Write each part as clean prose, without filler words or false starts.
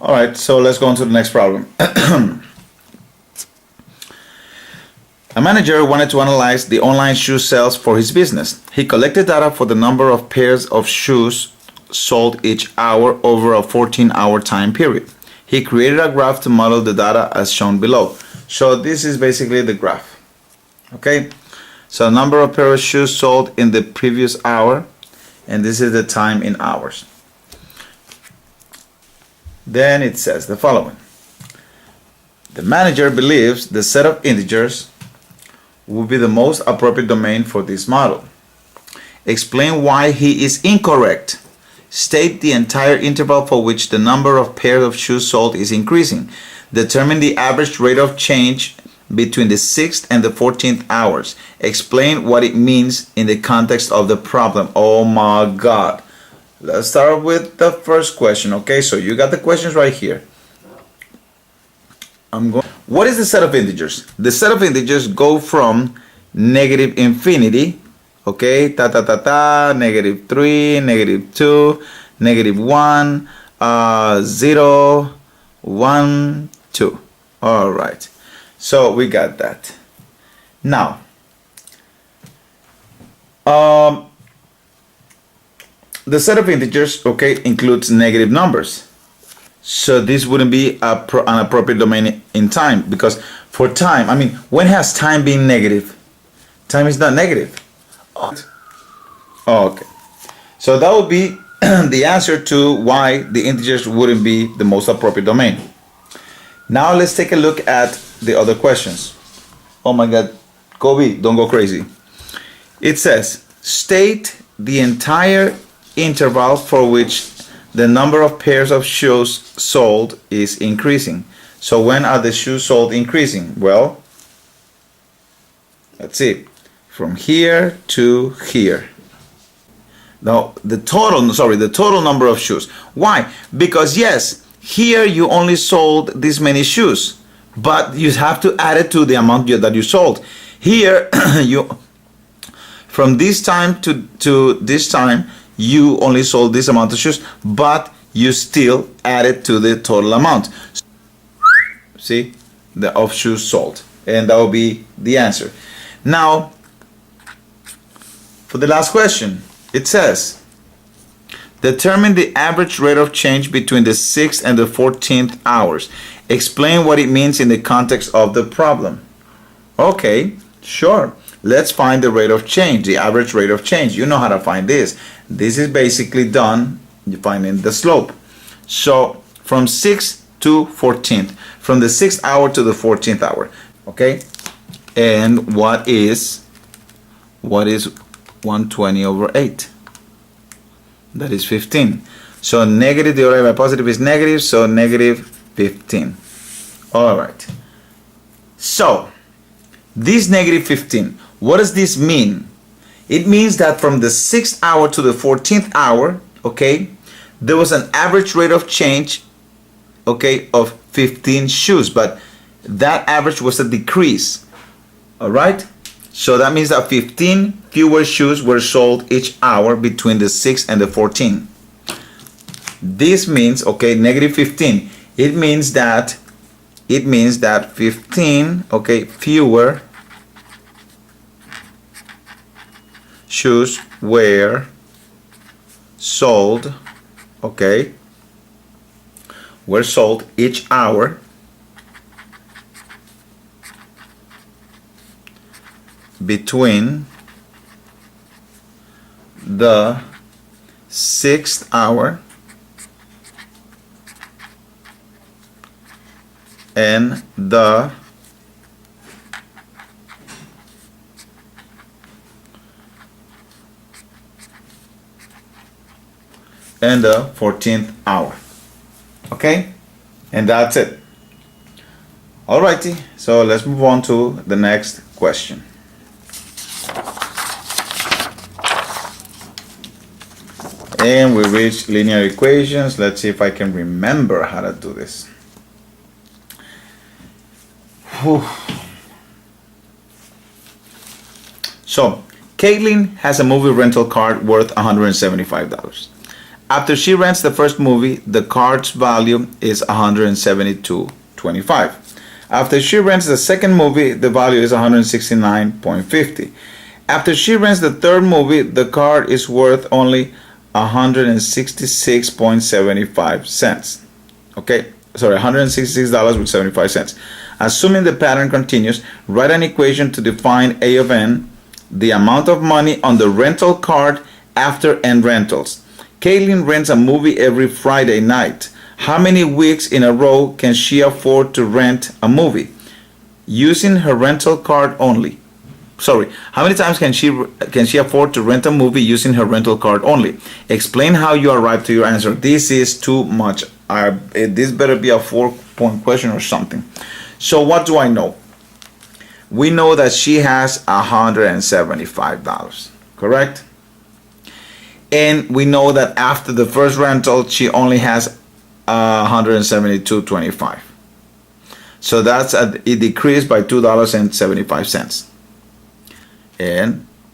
All right, so let's go on to the next problem. A manager wanted to analyze the online shoe sales for his business. He collected data for the number of pairs of shoes sold each hour over a 14-hour time period. He created a graph to model the data as shown below. So this is basically the graph. Okay, so number of pairs of shoes sold in the previous hour, and this is the time in hours. Then it says the following. The manager believes the set of integers would be the most appropriate domain for this model. Explain why he is incorrect. State the entire interval for which the number of pairs of shoes sold is increasing. Determine the average rate of change between the 6th and the 14th hours. Explain what it means in the context of the problem. Oh my God. Let's start with the first question. Okay, so you got the questions right here. What is the set of integers? The set of integers go from negative infinity, okay, negative 3, negative 2, negative 1, 0, 1, 2. All right, so we got that. Now, the set of integers, okay, includes negative numbers. So this wouldn't be an appropriate domain in time, because for time, I mean, when has time been negative? Time is not negative. Okay. So that would be the answer to why the integers wouldn't be the most appropriate domain. Now let's take a look at the other questions. Oh my God, Kobe, don't go crazy. It says, state the entire interval for which the number of pairs of shoes sold is increasing. So when are the shoes sold increasing? Well, let's see, from here to here. Now the total number of shoes. Why? Because yes, here you only sold this many shoes, but you have to add it to the amount that you sold. Here you, from this time to this time, you only sold this amount of shoes, but you still added to the total amount. See, the of shoes sold, and that will be the answer. Now, for the last question, it says, determine the average rate of change between the 6th and the 14th hours. Explain what it means in the context of the problem. Okay, sure. Let's find the rate of change, the average rate of change. You know how to find this. This is basically done, you find in the slope. So from 6th to 14th, from the 6th hour to the 14th hour, okay? And what is 120 over 8? That is 15. So negative divided by positive is negative, so negative 15. All right. So this negative 15, what does this mean? It means that from the 6th hour to the 14th hour, okay, there was an average rate of change, okay, of 15 shoes, but that average was a decrease. All right, so that means that 15 fewer shoes were sold each hour between the 6th and the 14th. This means, okay, negative 15. It means that 15, okay, fewer shoes were sold, okay, were sold each hour between the 6th hour and the 14th hour. Okay, and that's it. Alrighty, so let's move on to the next question. And we reach linear equations. Let's see if I can remember how to do this. Whew. So Caitlin has a movie rental card worth $175. After she rents the first movie, the card's value is $172.25. After she rents the second movie, the value is $169.50. After she rents the third movie, the card is worth only $166.75. Okay, sorry, $166.75. Assuming the pattern continues, write an equation to define A of n, the amount of money on the rental card after n rentals. Caitlin rents a movie every Friday night. How many weeks in a row can she afford to rent a movie using her rental card only? Sorry, how many times can she afford to rent a movie using her rental card only? Explain how you arrived to your answer. This is too much. This better be a 4-point question or something. So what do I know? We know that she has $175, correct? And we know that after the first rental, she only has $172.25. So that's it decreased by $2.75.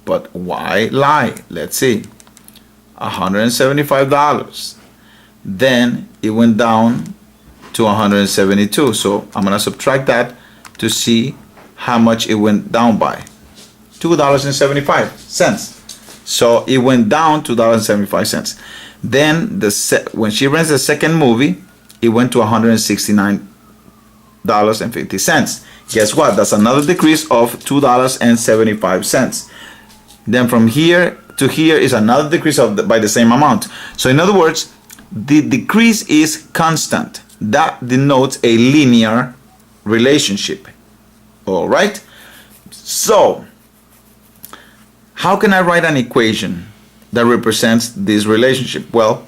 But why lie? Let's see. $175. Then it went down to $172. So I'm gonna subtract that to see how much it went down by. $2.75. So it went down $2.75. Then when she rents the second movie, it went to $169.50. Guess what? That's another decrease of $2.75. Then from here to here is another decrease by the same amount. So in other words, the decrease is constant. That denotes a linear relationship. All right? So how can I write an equation that represents this relationship? Well,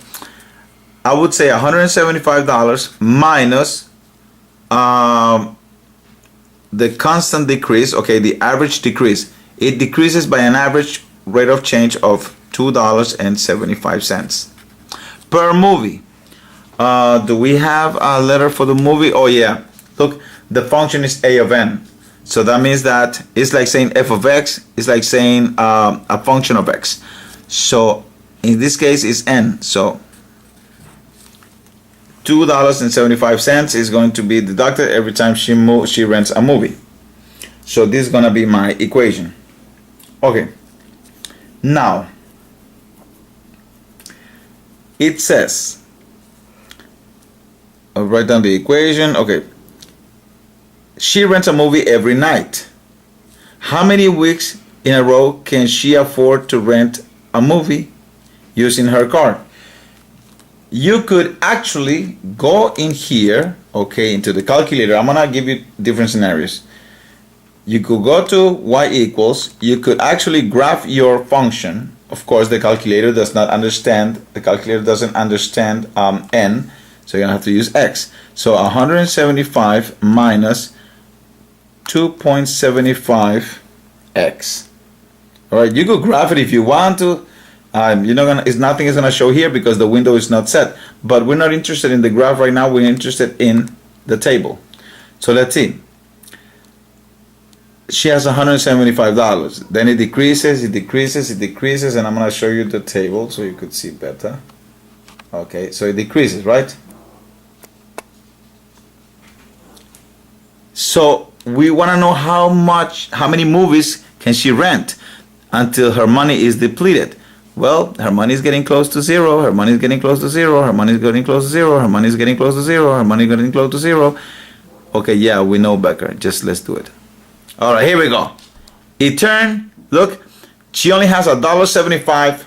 I would say $175 minus the constant decrease, okay, the average decrease. It decreases by an average rate of change of $2.75 per movie. Do we have a letter for the movie? Oh yeah, look, the function is A of n. So that means that it's like saying f of x is like saying a function of x. So in this case it's n. So $2.75 is going to be deducted every time she rents a movie. So this is gonna be my equation. Okay. Now it says, I'll write down the equation. Okay. She rents a movie every night. How many weeks in a row can she afford to rent a movie using her card? You could actually go in here, okay, into the calculator. I'm gonna give you different scenarios. You could go to y equals. You could actually graph your function. Of course, the calculator does not understand. The calculator doesn't understand n, so you're gonna have to use x. So 175 minus 2.75x. All right, you could graph it if you want to. Nothing is gonna show here because the window is not set. But we're not interested in the graph right now. We're interested in the table. So let's see. She has $175. Then it decreases, it decreases, it decreases, and I'm gonna show you the table so you could see better. Okay, so it decreases, right? So we want to know how many movies can she rent until her money is depleted. Well, her money is getting close to zero. Her money is getting close to zero. Her money is getting close to zero. Her money is getting close to zero. Her money is getting close to zero. Okay, yeah, we know beker. Just let's do it. All right, here we go. It turned. Look, she only has $1.75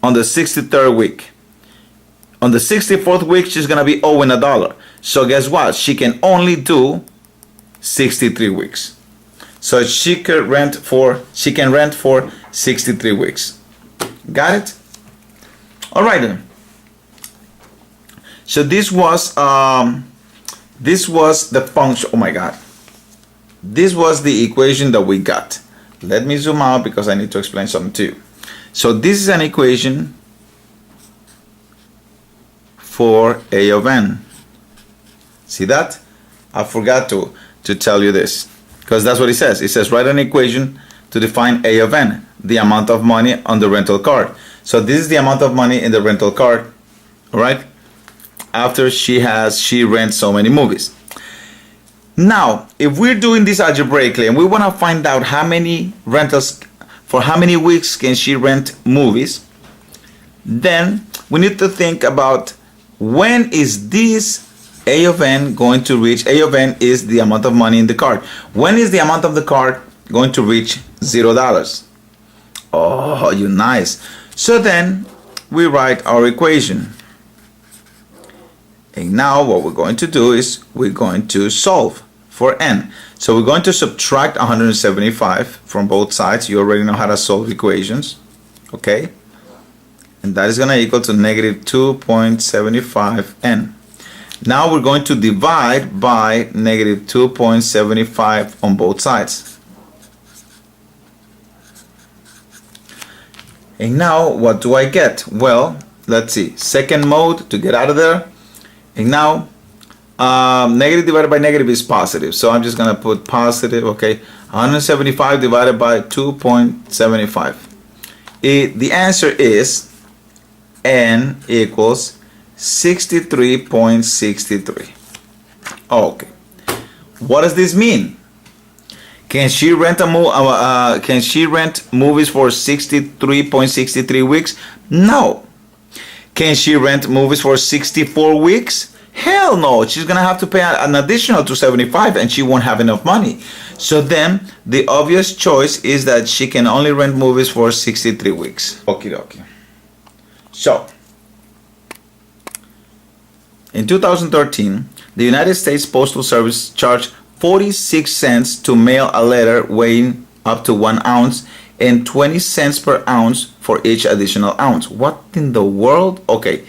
on the 63rd week. On the 64th week, she's gonna be owing $1. So guess what? She can only do 63 weeks. So she can rent for 63 weeks. Got it? All right then. So this was the function. Oh my God. This was the equation that we got. Let me zoom out because I need to explain something to you. So this is an equation for A of n. See that? I forgot to tell you this because that's what it says. It says write an equation to define A of n, the amount of money on the rental card. So this is the amount of money in the rental card. All right, after she rents so many movies. Now, if we're doing this algebraically and we want to find out how many rentals, for how many weeks can she rent movies, then we need to think about when is this A of n going to reach. A of n is the amount of money in the card. When is the amount of the card going to reach $0? Oh, you nice. So then we write our equation. And now what we're going to do is we're going to solve for n. So we're going to subtract 175 from both sides. You already know how to solve equations. Okay? And that is going to equal to negative 2.75n. Now we're going to divide by negative 2.75 on both sides. And now what do I get? Well, let's see. Second mode to get out of there. And now negative divided by negative is positive. So I'm just going to put positive. Okay. 175 divided by 2.75. The answer is n equals 63.63. Okay. What does this mean? Can she rent can she rent movies for 63.63 weeks? No. Can she rent movies for 64 weeks? Hell no. She's gonna have to pay an additional 275 and she won't have enough money. So then the obvious choice is that she can only rent movies for 63 weeks. Okie dokie. So in 2013, the United States Postal Service charged 46 cents to mail a letter weighing up to 1 ounce and 20 cents per ounce for each additional ounce. What in the world? Okay,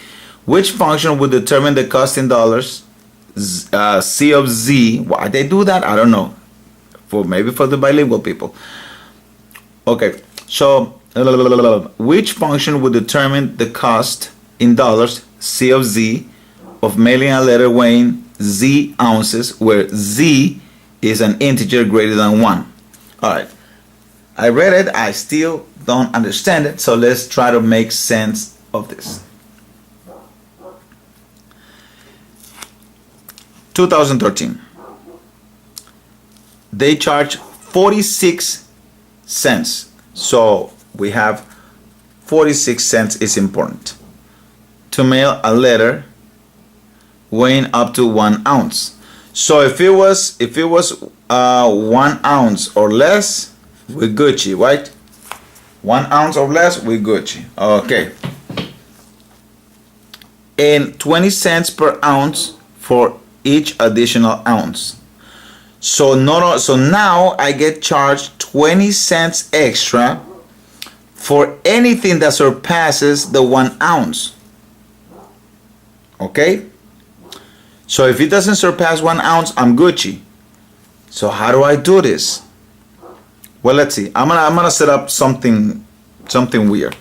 which function would determine the cost in dollars? C of z. Why they do that? I don't know. Maybe for the bilingual people. Okay, so which function would determine the cost in dollars? C of z of mailing a letter weighing z ounces, where z is an integer greater than 1. Alright, I read it, I still don't understand it, so let's try to make sense of this. 2013, they charge 46 cents, so we have 46 cents is important to mail a letter weighing up to 1 ounce. So if it was 1 ounce or less, we're Gucci, right? 1 ounce or less, we're Gucci. Okay. And 20 cents per ounce for each additional ounce. So now I get charged 20 cents extra for anything that surpasses the 1 ounce. Okay? So if it doesn't surpass 1 ounce, I'm Gucci. So how do I do this? Well, let's see. I'm gonna set up something weird.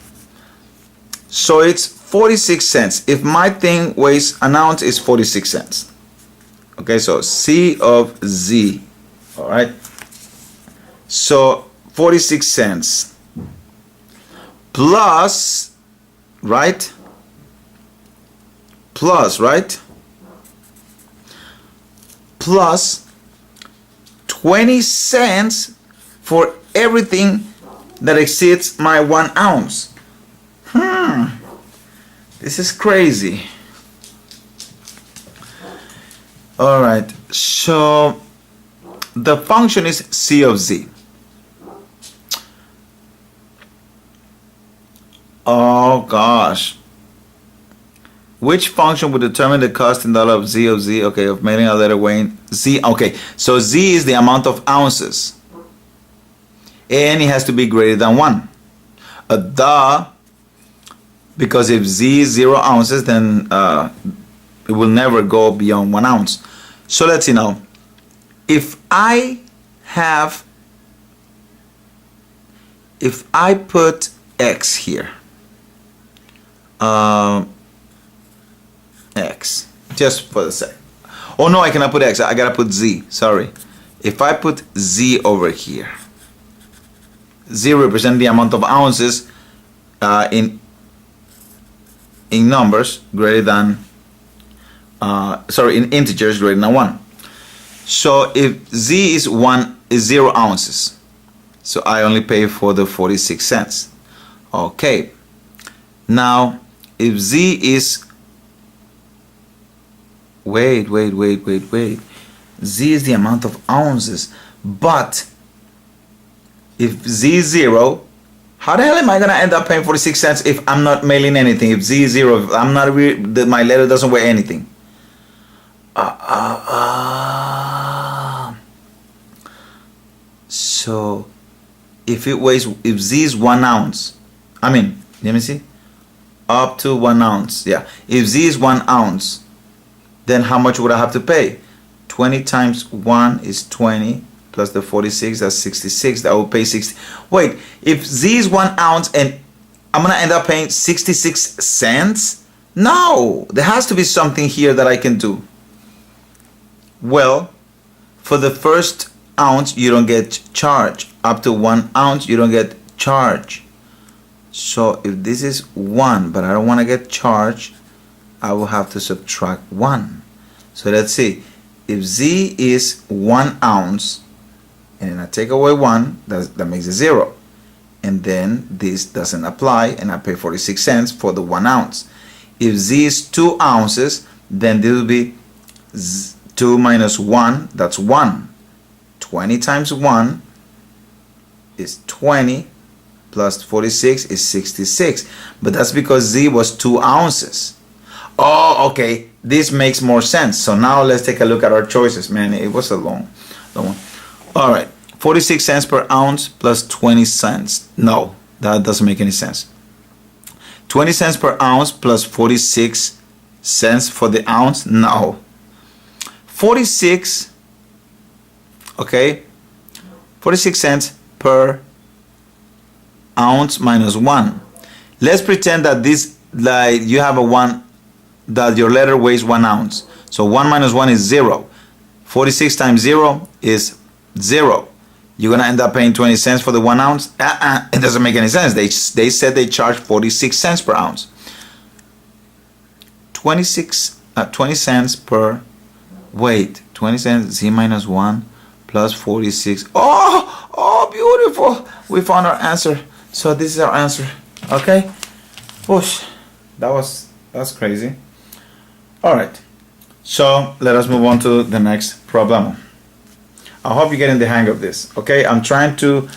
So it's 46 cents. If my thing weighs an ounce, it's 46 cents. Okay, so C of Z. All right. So 46 cents plus, right? Plus, right? Plus 20 cents for everything that exceeds my 1 ounce. This is crazy. All right, so the function is C of Z. Oh gosh. Which function would determine the cost in dollar of Z of Z? Okay, of mailing a letter weighing Z. Okay, so Z is the amount of ounces. And it has to be greater than 1. Duh. Because if Z is 0 ounces, then it will never go beyond 1 ounce. So let's see now. If I put X here, X, just for the sake. Oh no, I cannot put X. I gotta put Z. Sorry. If I put Z over here, Z represents the amount of ounces in in numbers greater than, in integers greater than 1. So if Z is 0 ounces, so I only pay for the 46 cents. Okay. Now, if Z is, wait. Z is the amount of ounces, but if Z is 0, how the hell am I gonna end up paying 46 cents if I'm not mailing anything? If Z is 0, if I'm not my letter doesn't weigh anything. So if Z is 1 ounce, let me see, up to 1 ounce. Yeah, if Z is 1 ounce, then how much would I have to pay? 20 times 1 is 20 plus the 46, that's 66. That will pay 60. Wait, if Z is 1 ounce and I'm gonna end up paying 66 cents? No, there has to be something here that I can do. Well, for the first ounce you don't get charged. Up to 1 ounce you don't get charged. So if this is 1 but I don't want to get charged, I will have to subtract 1. So let's see, if Z is 1 ounce and then I take away 1, that makes it 0, and then this doesn't apply and I pay 46 cents for the 1 ounce. If Z is 2 ounces, then this will be 2 minus 1, that's 1. 20 times 1 is 20 plus 46 is 66, but that's because Z was 2 ounces. Oh, okay, this makes more sense. So now let's take a look at our choices. Man, it was a long one. All right, 46 cents per ounce plus 20 cents. No, that doesn't make any sense. 20 cents per ounce plus 46 cents for the ounce. No. 46, okay, 46 cents per ounce minus 1. Let's pretend that this, like, you have a 1, that your letter weighs 1 ounce. So 1 minus 1 is 0. 46 times 0 is 0. You're gonna end up paying 20 cents for the 1 ounce. It doesn't make any sense. They said they charge 46 cents per ounce. 20 cents per, wait, 20 cents, Z minus 1 plus 46. Oh, beautiful. We found our answer. So this is our answer. Okay. Whoosh. That's crazy. All right. So let us move on to the next problem. I hope you're getting the hang of this. Okay. I'm trying to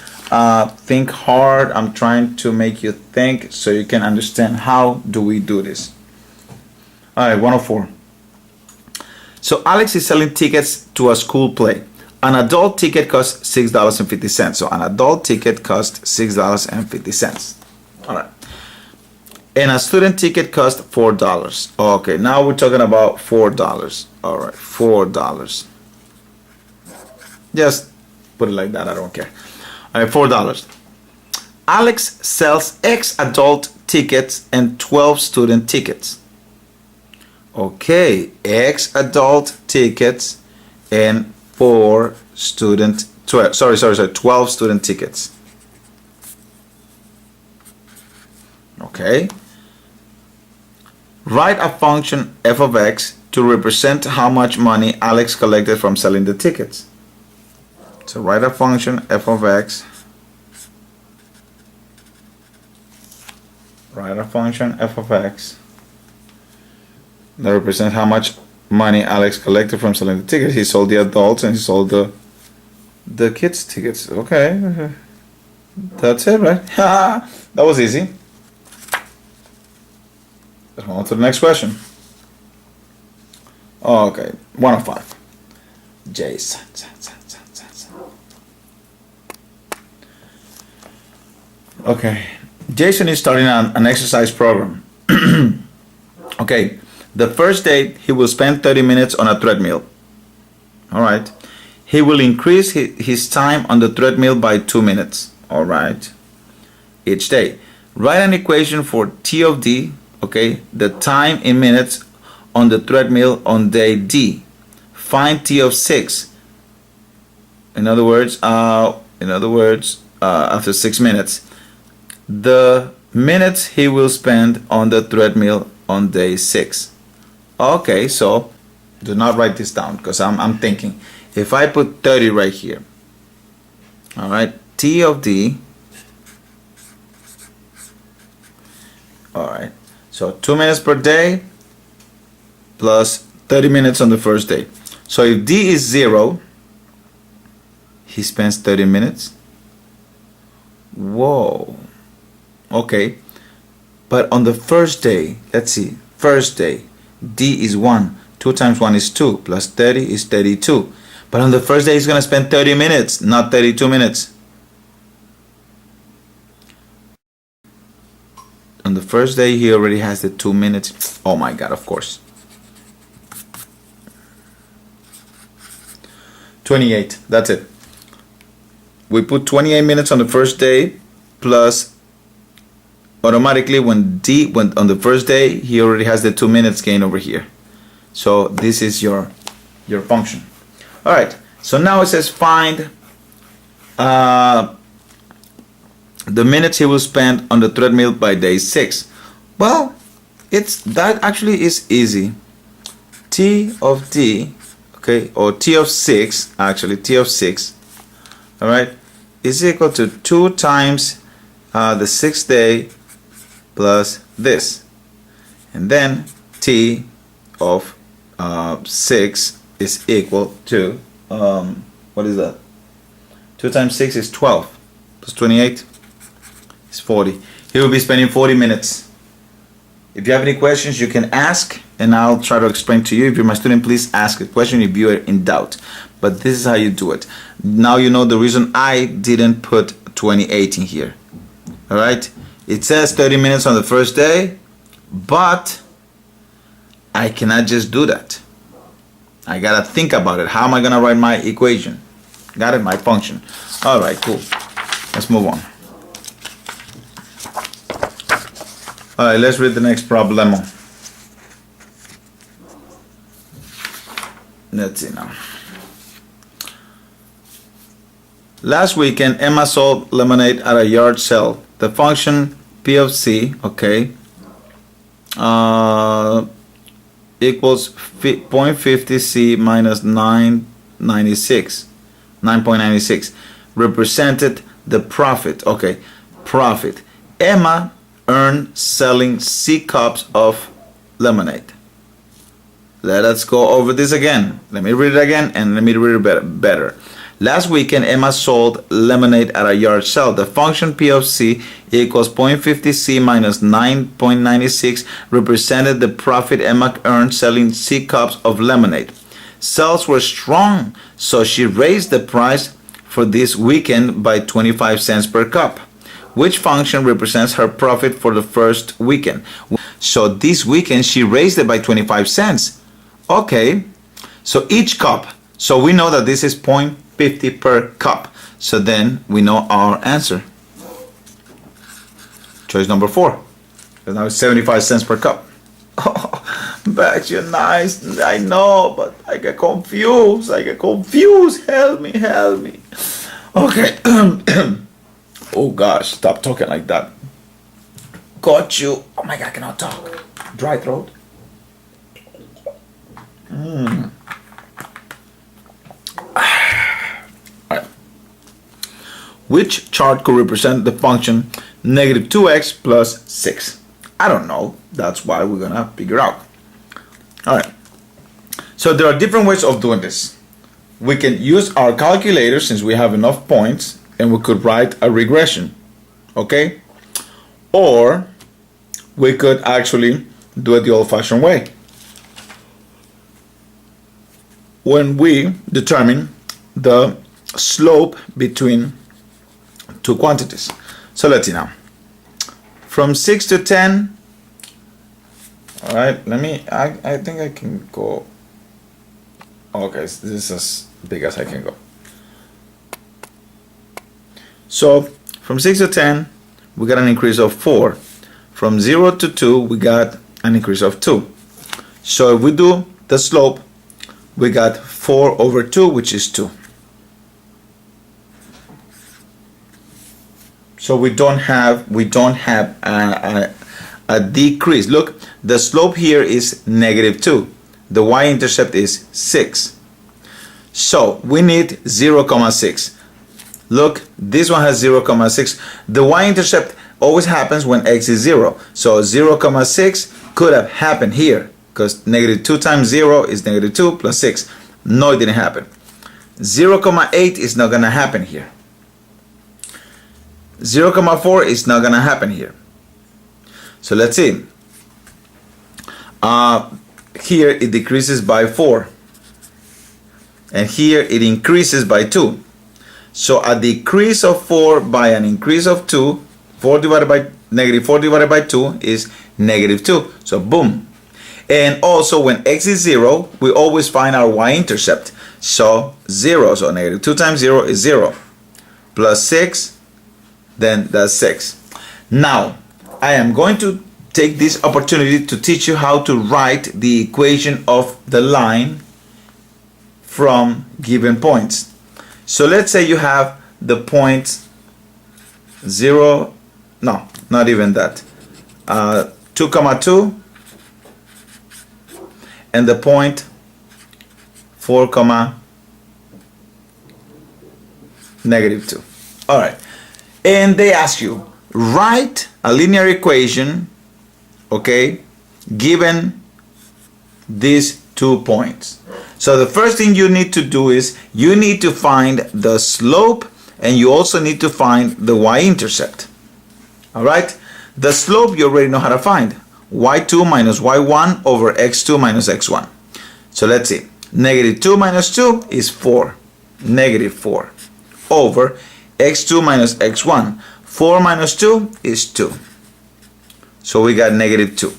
think hard. I'm trying to make you think so you can understand how do we do this. All right. 104. So Alex is selling tickets to a school play. An adult ticket costs $6.50. So an adult ticket costs $6.50. All right. And a student ticket costs $4. Okay, now we're talking about $4. All right, $4. Just put it like that. I don't care. All right, $4. Alex sells X adult tickets and 12 student tickets. Okay, X adult tickets and 12 student tickets. Okay. Write a function f of x to represent how much money Alex collected from selling the tickets. So write a function f of x. Write a function f of x that represents how much money Alex collected from selling the tickets. He sold the adults and he sold the kids tickets. Okay, that's it, right? That was easy. Let's move on to the next question. Okay, 105. Jason. Okay, Jason is starting an exercise program. Okay, the first day he will spend 30 minutes on a treadmill. All right. He will increase his time on the treadmill by 2 minutes. All right. Each day. Write an equation for T of D. Okay, the time in minutes on the treadmill on day D. Find T of 6. In other words, after 6 minutes, the minutes he will spend on the treadmill on day 6. Okay, so do not write this down because I'm thinking. If I put 30 right here, all right, T of D, all right, so 2 minutes per day plus 30 minutes on the first day. So if D is 0, he spends 30 minutes. Whoa. Okay. But on the first day, let's see, first day, D is 1. 2 times 1 is 2, plus 30 is 32. But on the first day, he's going to spend 30 minutes, not 32 minutes. On the first day, he already has the 2 minutes. Oh my God, of course. 28, that's it. We put 28 minutes on the first day, plus automatically when D went on the first day, he already has the 2 minutes gain over here. So this is your function. All right, so now it says find the minutes he will spend on the treadmill by day 6. Well, that actually is easy. T of D, okay, or T of 6, actually T of 6, all right, is equal to 2 times the 6th day plus this, and then T of 6 is equal to what is that? 2 times 6 is 12 plus 28 is 40. He will be spending 40 minutes. If you have any questions, you can ask and I'll try to explain to you. If you're my student, please ask a question if you are in doubt. But this is how you do it. Now you know the reason I didn't put 28 in here. All right, it says 30 minutes on the first day, but I cannot just do that. I gotta think about it. How am I gonna write my equation? Got it, my function. All right, cool. Let's move on. All right, let's read the next problem. Let's see now. Last weekend, Emma sold lemonade at a yard sale. The function P of C, okay, equals 0.50 C minus 9.96, represented the profit. Okay, profit. Emma earned selling C cups of lemonade. Let us go over this again. Let me read it again and let me read it better. Last weekend, Emma sold lemonade at a yard sale. The function P of C equals 0.50 C minus 9.96 represented the profit Emma earned selling C cups of lemonade. Sales were strong, so she raised the price for this weekend by 25 cents per cup. Which function represents her profit for the first weekend? So this weekend, she raised it by 25 cents. Okay, so each cup. So we know that this is 0.50 per cup. So then we know our answer. Choice number 4. Because now it's 75 cents per cup. Oh, but you're nice. I know, but I get confused. Help me. Okay. Oh gosh, stop talking like that. Got you. Oh my God, I cannot talk. Dry throat. Right. Which chart could represent the function negative 2x plus 6? I don't know. That's why we're gonna figure out. All right. So there are different ways of doing this. We can use our calculator since we have enough points, and we could write a regression. Okay? Or we could actually do it the old-fashioned way. When we determine the slope between two quantities. So let's see now. From 6 to 10, all right, I think I can go, okay, so this is as big as I can go. So from 6 to 10, we got an increase of 4. From 0 to 2, we got an increase of 2. So if we do the slope, we got 4 over 2, which is 2. So we don't have a decrease. Look, the slope here is -2. The y-intercept is 6. So we need 0,6. Look, this one has 0,6. The y-intercept always happens when x is 0. So 0,6 could have happened here, because -2 times 0 is -2 plus 6. No, it didn't happen. 0,8 is not going to happen here. 0,4 is not going to happen here. So let's see. Here it decreases by 4. And here it increases by 2. So a decrease of 4 by an increase of 2, 4 divided by -4 divided by 2 is -2. So boom. And also when x is 0, we always find our y-intercept. So 0, so -2 times 0 is 0. Plus 6, then that's 6. Now, I am going to take this opportunity to teach you how to write the equation of the line from given points. So let's say you have the point 0, no, not even that, 2, 2, and the point 4, -2. All right. And they ask you, write a linear equation, okay, given these 2 points. So the first thing you need to do is you need to find the slope, and you also need to find the y-intercept. All right. The slope you already know how to find. y2 minus y1 over x2 minus x1. So let's see. -2 minus 2 is 4. -4 over x2 minus x1. 4 minus 2 is 2. So we got -2.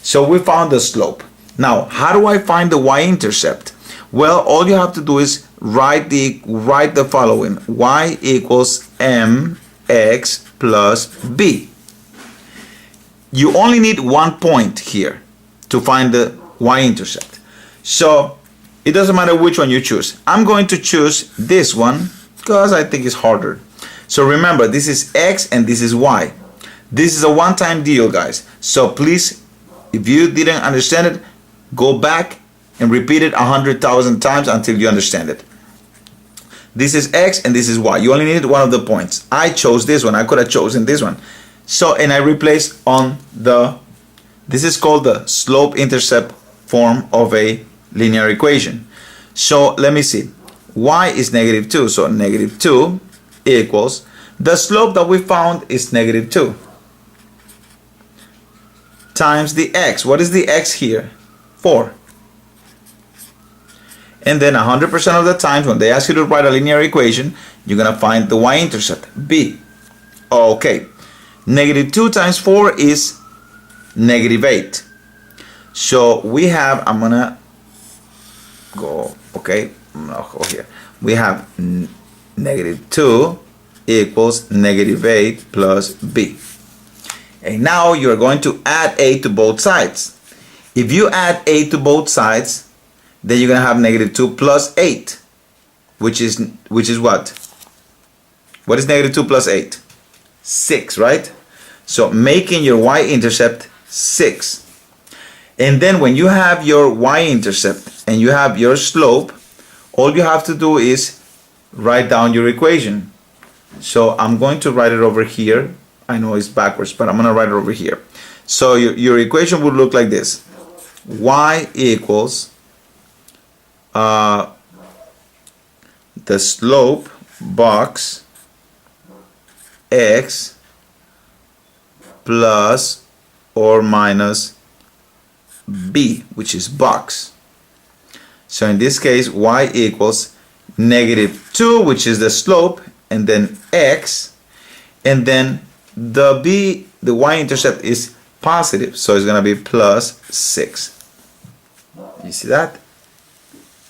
So we found the slope. Now, how do I find the y-intercept? Well, all you have to do is write the following. Y equals mx plus b. You only need one point here to find the y-intercept. So it doesn't matter which one you choose. I'm going to choose this one because I think it's harder. So remember, this is x and this is y. This is a one-time deal, guys. So please, if you didn't understand it, go back and repeat it 100,000 times until you understand it. This is x and this is y. You only needed one of the points. I chose this one. I could have chosen this one. So, and I replaced on this is called the slope-intercept form of a linear equation. So let me see. Y is -2. So -2 equals, the slope that we found is -2 times the x. What is the x here? 4. And then 100% of the times when they ask you to write a linear equation, you're going to find the y-intercept, b. Okay. -2 times 4 is -8. So we have, I'm going to go, okay, I'm going to go here. We have -2 equals -8 plus b. And now you're going to add a to both sides. If you add a to both sides, then you're going to have -2 plus 8, which is what? What is -2 plus 8? 6, right? So making your y-intercept 6. And then when you have your y-intercept and you have your slope, all you have to do is write down your equation. So I'm going to write it over here. I know it's backwards, but I'm going to write it over here. So your equation would look like this. Y equals the slope box x plus or minus b, which is box. So in this case, y equals -2, which is the slope, and then x, and then the b, the y-intercept is positive, so it's going to be plus 6. You see that?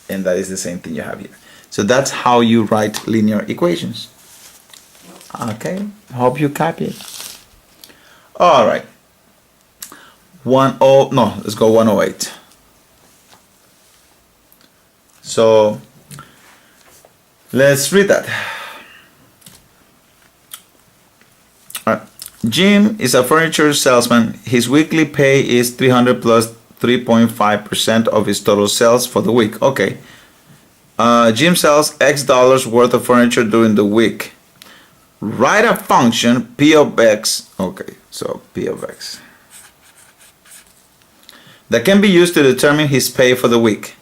And that is the same thing you have here. So that's how you write linear equations. Okay, hope you copy it. All right. Let's go 108. So let's read that. All right. Jim is a furniture salesman. His weekly pay is 300 plus 3.5% of his total sales for the week. Okay. Jim sells X dollars worth of furniture during the week. Write a function P of X. Okay, so P of X. That can be used to determine his pay for the week.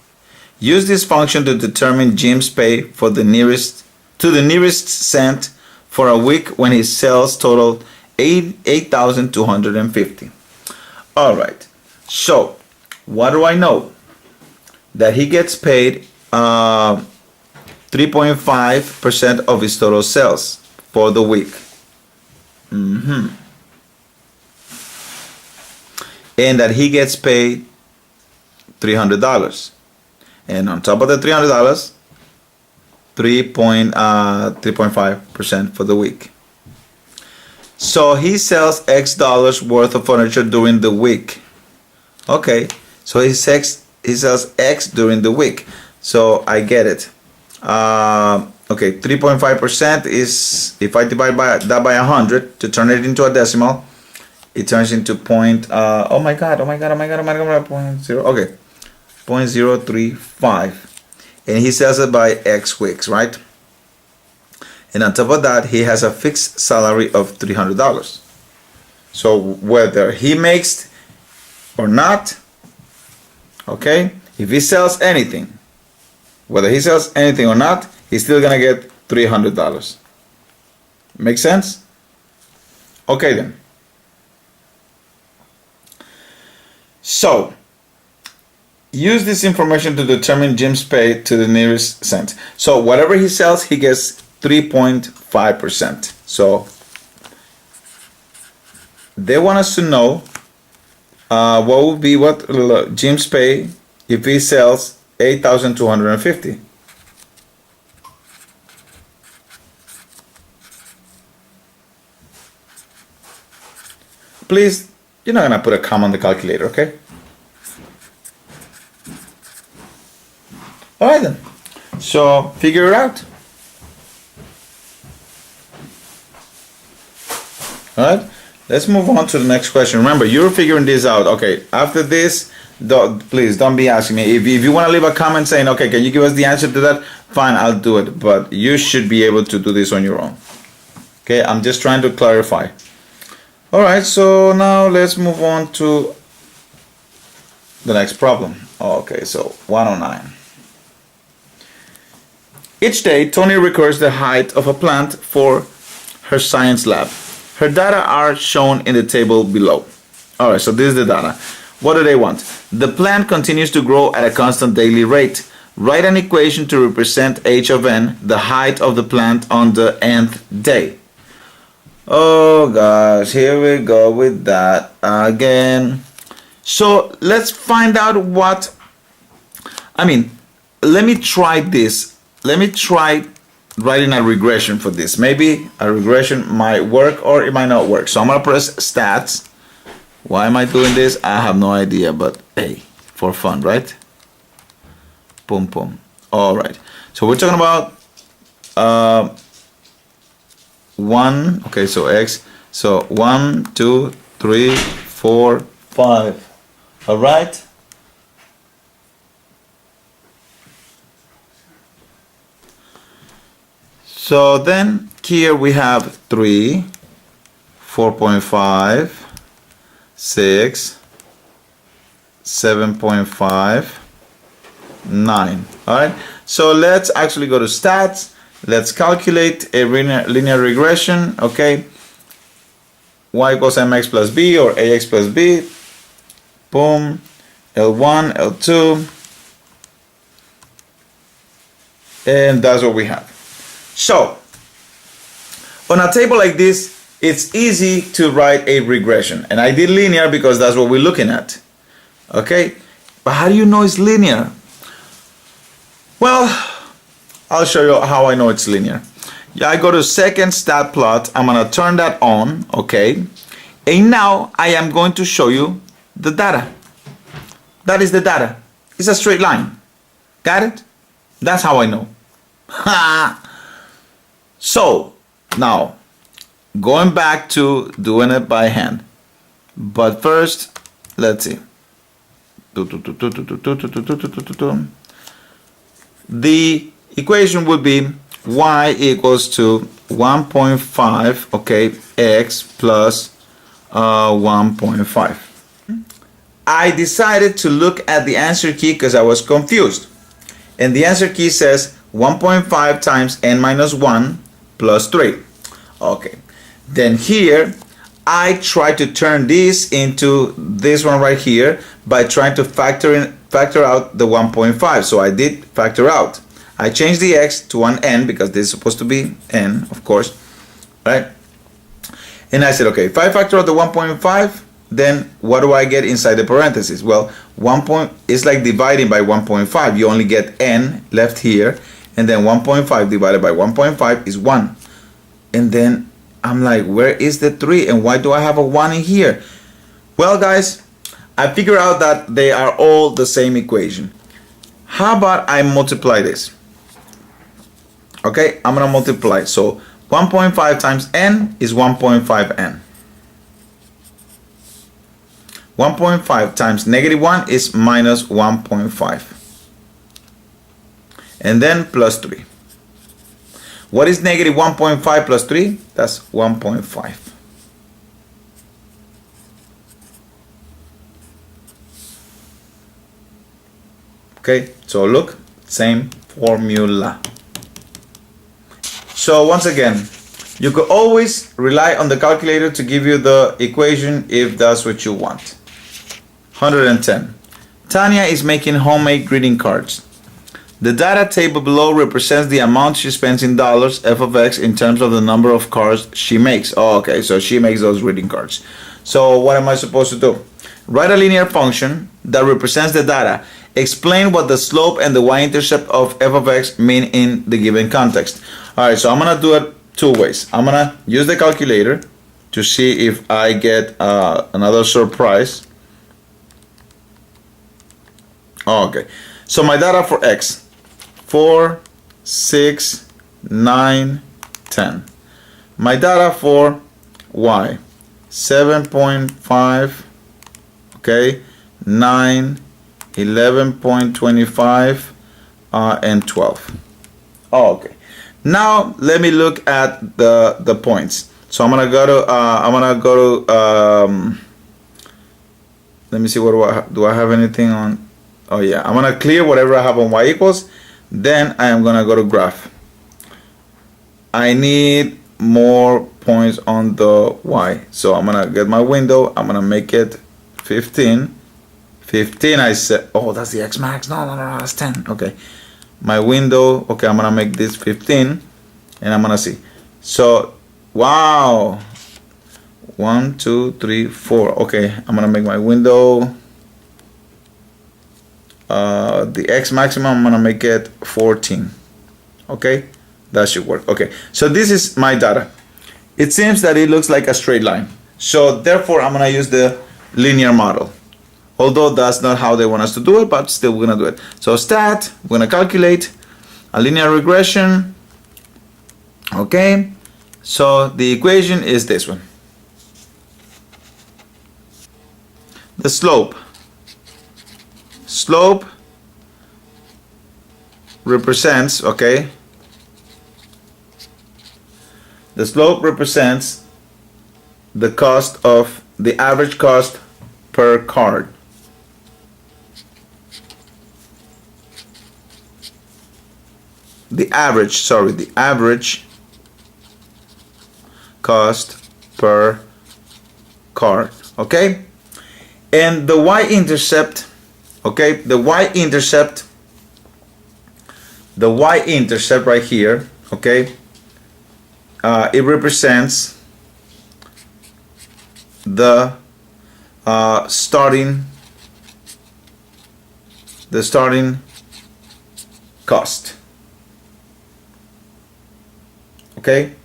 Use this function to determine Jim's pay for the nearest cent for a week when his sales total 8,250. All right. So, what do I know? That he gets paid 3.5% of his total sales for the week. And that he gets paid $300. And on top of the $300, 3.5% for the week. So he sells X dollars worth of furniture during the week. Okay, so he sells X during the week. So I get it. Okay, 3.5% is, if I divide that by 100 to turn it into a decimal, it turns into point, oh my god, point 0, okay, 0.035. And he sells it by X weeks, right? And on top of that, he has a fixed salary of $300. So whether he makes or not, okay, if he sells anything, whether he sells anything or not, he's still gonna get $300. Make sense? Okay then. So, use this information to determine Jim's pay to the nearest cent. So whatever he sells, he gets 3.5%. So they want us to know what would be Jim's pay if he sells 8,250. Please, you're not gonna put a comma on the calculator, okay? All right then. So figure it out. All right. Let's move on to the next question. Remember, you're figuring this out. Okay. After this, please don't be asking me. If you want to leave a comment saying, okay, can you give us the answer to that? Fine, I'll do it. But you should be able to do this on your own. Okay. I'm just trying to clarify. All right. So now let's move on to the next problem. Okay. So 109. Each day, Tony records the height of a plant for her science lab. Her data are shown in the table below. All right, so this is the data. What do they want? The plant continues to grow at a constant daily rate. Write an equation to represent h of n, the height of the plant on the nth day. Oh gosh, here we go with that again. So let's find out let me try this. Let me try writing a regression for this. Maybe a regression might work or it might not work. So I'm gonna press stats. Why am I doing this? I have no idea, but hey, for fun, right? Boom, boom. All right. So we're talking about one. Okay, so X. So 1, 2, 3, 4, 5. All right. So then here we have 3, 4.5, 6, 7.5, 9. All right. So let's actually go to stats. Let's calculate a linear regression. Okay. Y equals mx plus b or ax plus b. Boom. L1, L2. And that's what we have. So, on a table like this, it's easy to write a regression. And I did linear because that's what we're looking at. Okay? But how do you know it's linear? Well, I'll show you how I know it's linear. Yeah, I go to second stat plot. I'm going to turn that on. Okay? And now I am going to show you the data. That is the data. It's a straight line. Got it? That's how I know. Ha! So, now, going back to doing it by hand. But first, let's see. The equation would be y equals to 1.5, okay, x plus 1.5. I decided to look at the answer key because I was confused. And the answer key says 1.5 times n minus 1 plus 3. Okay. Then here, I try to turn this into this one right here by trying to factor out the 1.5. So I did factor out. I changed the x to an n because this is supposed to be n, of course, right? And I said, okay, if I factor out the 1.5, then what do I get inside the parentheses? Well, it's like dividing by 1.5. You only get n left here, and then 1.5 divided by 1.5 is 1. And then I'm like, where is the 3? And why do I have a 1 in here? Well, guys, I figured out that they are all the same equation. How about I multiply this? Okay, I'm going to multiply. So 1.5 times n is 1.5n. 1.5 times negative 1 is minus 1.5. And then plus 3. What is negative 1.5 plus 3? That's 1.5. Okay, so look, same formula. So once again, you could always rely on the calculator to give you the equation if that's what you want. 110. Tanya is making homemade greeting cards. The data table below represents the amount she spends in dollars, f of x, in terms of the number of cards she makes. Oh, okay, so she makes those greeting cards. So what am I supposed to do? Write a linear function that represents the data. Explain what the slope and the y-intercept of f of x mean in the given context. All right, so I'm going to do it two ways. I'm going to use the calculator to see if I get another surprise. Oh, okay, so my data for x, 4, 6, 9, 10. My data for y, 7.5, okay, 9, 11.25, and 12. Oh, okay. Now let me look at the points. So I'm gonna go to let me see, what do I have anything on? Oh yeah, I'm gonna clear whatever I have on y equals. Then I am gonna go to graph. I need more points on the y, so I'm gonna get my window. I'm gonna make it 15. 15, I said, oh, that's the x max. No, that's 10. Okay, my window. Okay, I'm gonna make this 15, and I'm gonna see. So, wow, 1, 2, 3, 4. Okay, I'm gonna make my window. The x maximum, I'm gonna make it 14. Okay, that should work. Okay, so this is my data. It seems that it looks like a straight line, so therefore I'm gonna use the linear model, although that's not how they want us to do it, but still we're gonna do it. So stat, we're gonna calculate a linear regression. Okay, so the equation is this one. The slope represents, okay, the slope represents the cost of the average cost per card. The average cost per card, okay? And the y-intercept, okay, the y-intercept right here, okay, it represents the starting cost, okay,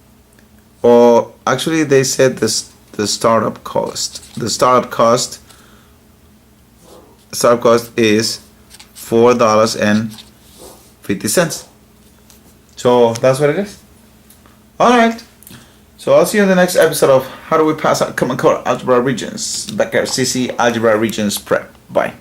or actually they said this, the startup cost is $4.50. So that's what it is. All right, So I'll see you in the next episode of How Do We Pass Common Core Algebra Regions, Beker CC Algebra Regions Prep. Bye.